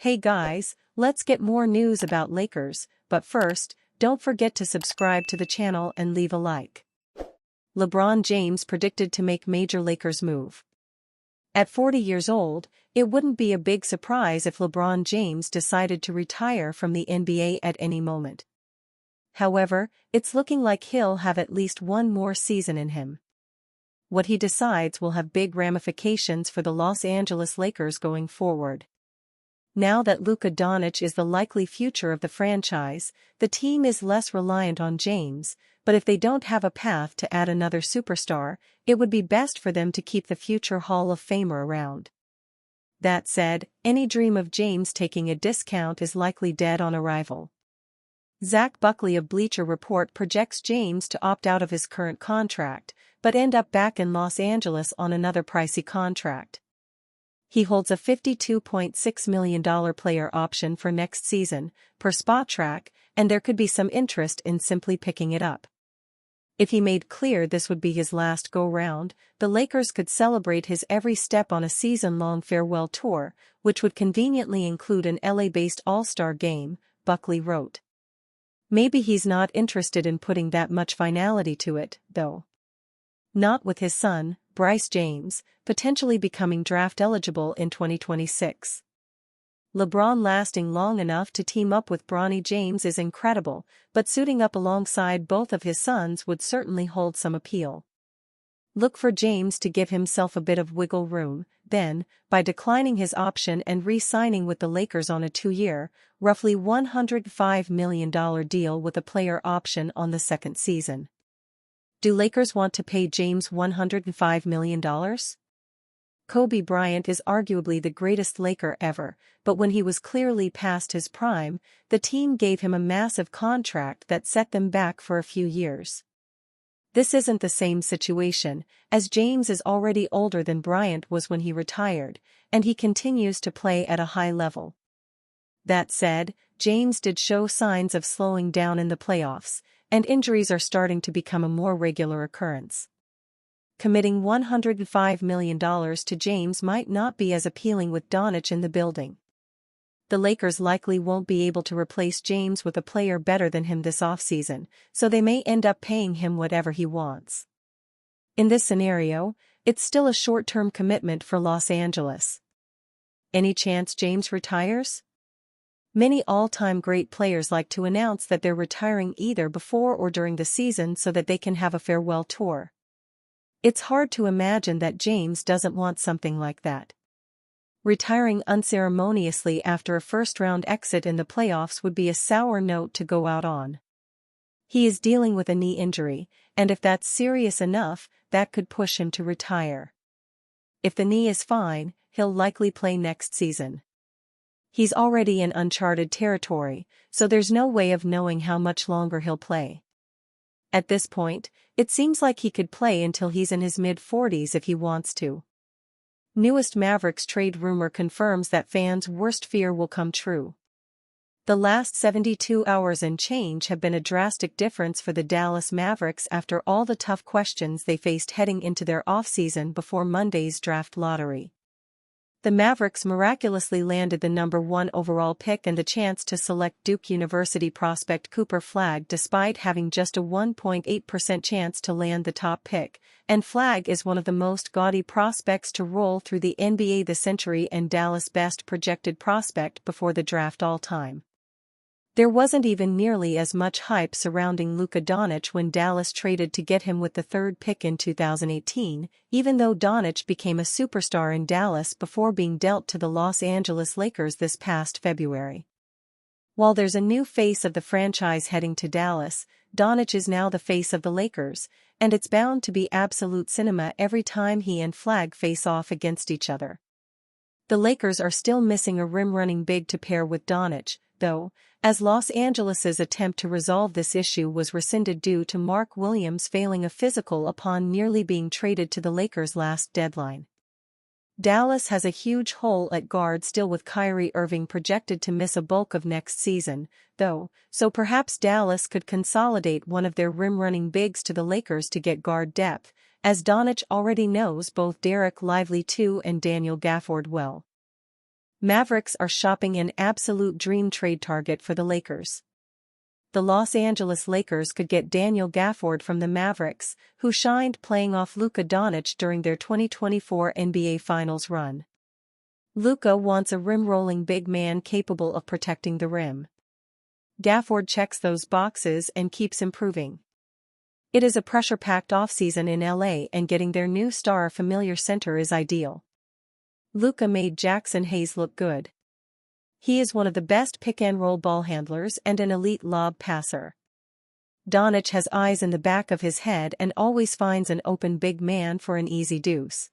Hey guys, let's get more news about Lakers, but first, don't forget to subscribe to the channel and leave a like. LeBron James predicted to make major Lakers move. At 40 years old, it wouldn't be a big surprise if LeBron James decided to retire from the NBA at any moment. However, it's looking like he'll have at least one more season in him. What he decides will have big ramifications for the Los Angeles Lakers going forward. Now that Luka Doncic is the likely future of the franchise, the team is less reliant on James, but if they don't have a path to add another superstar, it would be best for them to keep the future Hall of Famer around. That said, any dream of James taking a discount is likely dead on arrival. Zach Buckley of Bleacher Report projects James to opt out of his current contract, but end up back in Los Angeles on another pricey contract. He holds a $52.6 million player option for next season, per Spotrac, and there could be some interest in simply picking it up. If he made clear this would be his last go-round, the Lakers could celebrate his every step on a season-long farewell tour, which would conveniently include an LA-based All-Star game, Buckley wrote. Maybe he's not interested in putting that much finality to it, though. Not with his son, Bryce James, potentially becoming draft eligible in 2026. LeBron lasting long enough to team up with Bronny James is incredible, but suiting up alongside both of his sons would certainly hold some appeal. Look for James to give himself a bit of wiggle room, then, by declining his option and re-signing with the Lakers on a 2-year, roughly $105 million deal with a player option on the second season. Do Lakers want to pay James $105 million? Kobe Bryant is arguably the greatest Laker ever, but when he was clearly past his prime, the team gave him a massive contract that set them back for a few years. This isn't the same situation, as James is already older than Bryant was when he retired, and he continues to play at a high level. That said, James did show signs of slowing down in the playoffs, and injuries are starting to become a more regular occurrence. Committing $105 million to James might not be as appealing with Doncic in the building. The Lakers likely won't be able to replace James with a player better than him this offseason, so they may end up paying him whatever he wants. In this scenario, it's still a short-term commitment for Los Angeles. Any chance James retires? Many all-time great players like to announce that they're retiring either before or during the season so that they can have a farewell tour. It's hard to imagine that James doesn't want something like that. Retiring unceremoniously after a first-round exit in the playoffs would be a sour note to go out on. He is dealing with a knee injury, and if that's serious enough, that could push him to retire. If the knee is fine, he'll likely play next season. He's already in uncharted territory, so there's no way of knowing how much longer he'll play. At this point, it seems like he could play until he's in his mid-40s if he wants to. Newest Mavericks trade rumor confirms that fans' worst fear will come true. The last 72 hours and change have been a drastic difference for the Dallas Mavericks after all the tough questions they faced heading into their offseason before Monday's draft lottery. The Mavericks miraculously landed the number 1 overall pick and the chance to select Duke University prospect Cooper Flagg despite having just a 1.8% chance to land the top pick, and Flagg is one of the most gaudy prospects to roll through the NBA this century and Dallas' best projected prospect before the draft all time. There wasn't even nearly as much hype surrounding Luka Doncic when Dallas traded to get him with the 3rd pick in 2018, even though Doncic became a superstar in Dallas before being dealt to the Los Angeles Lakers this past February. While there's a new face of the franchise heading to Dallas, Doncic is now the face of the Lakers, and it's bound to be absolute cinema every time he and Flagg face off against each other. The Lakers are still missing a rim-running big to pair with Doncic, though, as Los Angeles's attempt to resolve this issue was rescinded due to Mark Williams failing a physical upon nearly being traded to the Lakers' last deadline. Dallas has a huge hole at guard still with Kyrie Irving projected to miss a bulk of next season, though, so perhaps Dallas could consolidate one of their rim-running bigs to the Lakers to get guard depth, as Doncic already knows both Derek Lively II and Daniel Gafford well. Mavericks are shopping an absolute dream trade target for the Lakers. The Los Angeles Lakers could get Daniel Gafford from the Mavericks, who shined playing off Luka Doncic during their 2024 NBA Finals run. Luka wants a rim-rolling big man capable of protecting the rim. Gafford checks those boxes and keeps improving. It is a pressure-packed offseason in LA, and getting their new star a familiar center is ideal. Luka made Jackson Hayes look good. He is one of the best pick-and-roll ball handlers and an elite lob passer. Doncic has eyes in the back of his head and always finds an open big man for an easy deuce.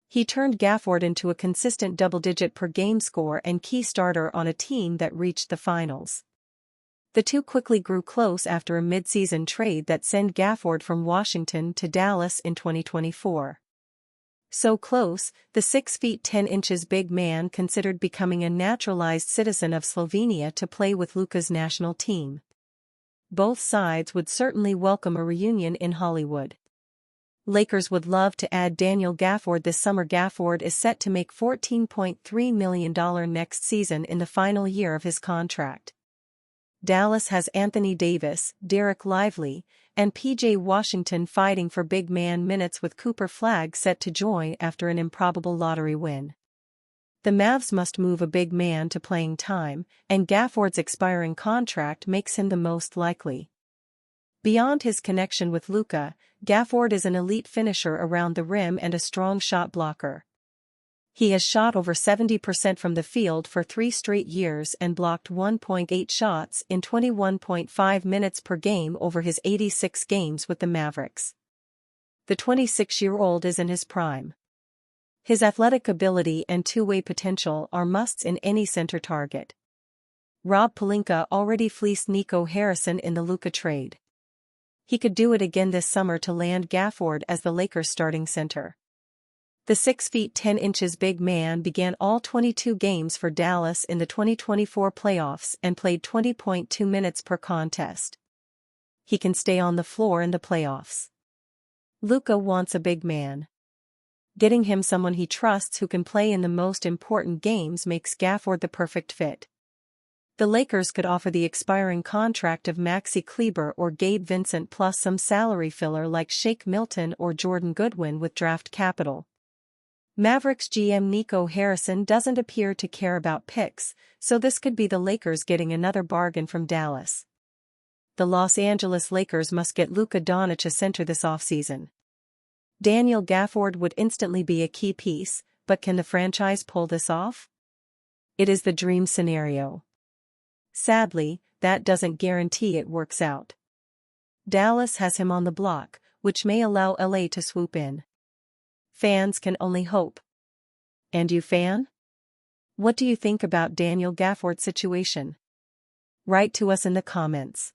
He turned Gafford into a consistent double-digit per game score and key starter on a team that reached the finals. The two quickly grew close after a mid-season trade that sent Gafford from Washington to Dallas in 2024. So close, the 6 feet 10 inches big man considered becoming a naturalized citizen of Slovenia to play with Luka's national team. Both sides would certainly welcome a reunion in Hollywood. Lakers would love to add Daniel Gafford this summer. Gafford is set to make $14.3 million next season in the final year of his contract. Dallas has Anthony Davis, Derek Lively, and P.J. Washington fighting for big man minutes, with Cooper Flagg set to join after an improbable lottery win. The Mavs must move a big man to playing time, and Gafford's expiring contract makes him the most likely. Beyond his connection with Luka, Gafford is an elite finisher around the rim and a strong shot blocker. He has shot over 70% from the field for 3 straight years and blocked 1.8 shots in 21.5 minutes per game over his 86 games with the Mavericks. The 26-year-old is in his prime. His athletic ability and two-way potential are musts in any center target. Rob Pelinka already fleeced Nico Harrison in the Luka trade. He could do it again this summer to land Gafford as the Lakers' starting center. The 6 feet 10 inches big man began all 22 games for Dallas in the 2024 playoffs and played 20.2 minutes per contest. He can stay on the floor in the playoffs. Luka wants a big man. Getting him someone he trusts who can play in the most important games makes Gafford the perfect fit. The Lakers could offer the expiring contract of Maxi Kleber or Gabe Vincent plus some salary filler like Shake Milton or Jordan Goodwin with draft capital. Mavericks GM Nico Harrison doesn't appear to care about picks, so this could be the Lakers getting another bargain from Dallas. The Los Angeles Lakers must get Luka Doncic a center this offseason. Daniel Gafford would instantly be a key piece, but can the franchise pull this off? It is the dream scenario. Sadly, that doesn't guarantee it works out. Dallas has him on the block, which may allow LA to swoop in. Fans can only hope. And you, fan? What do you think about Daniel Gafford's situation? Write to us in the comments.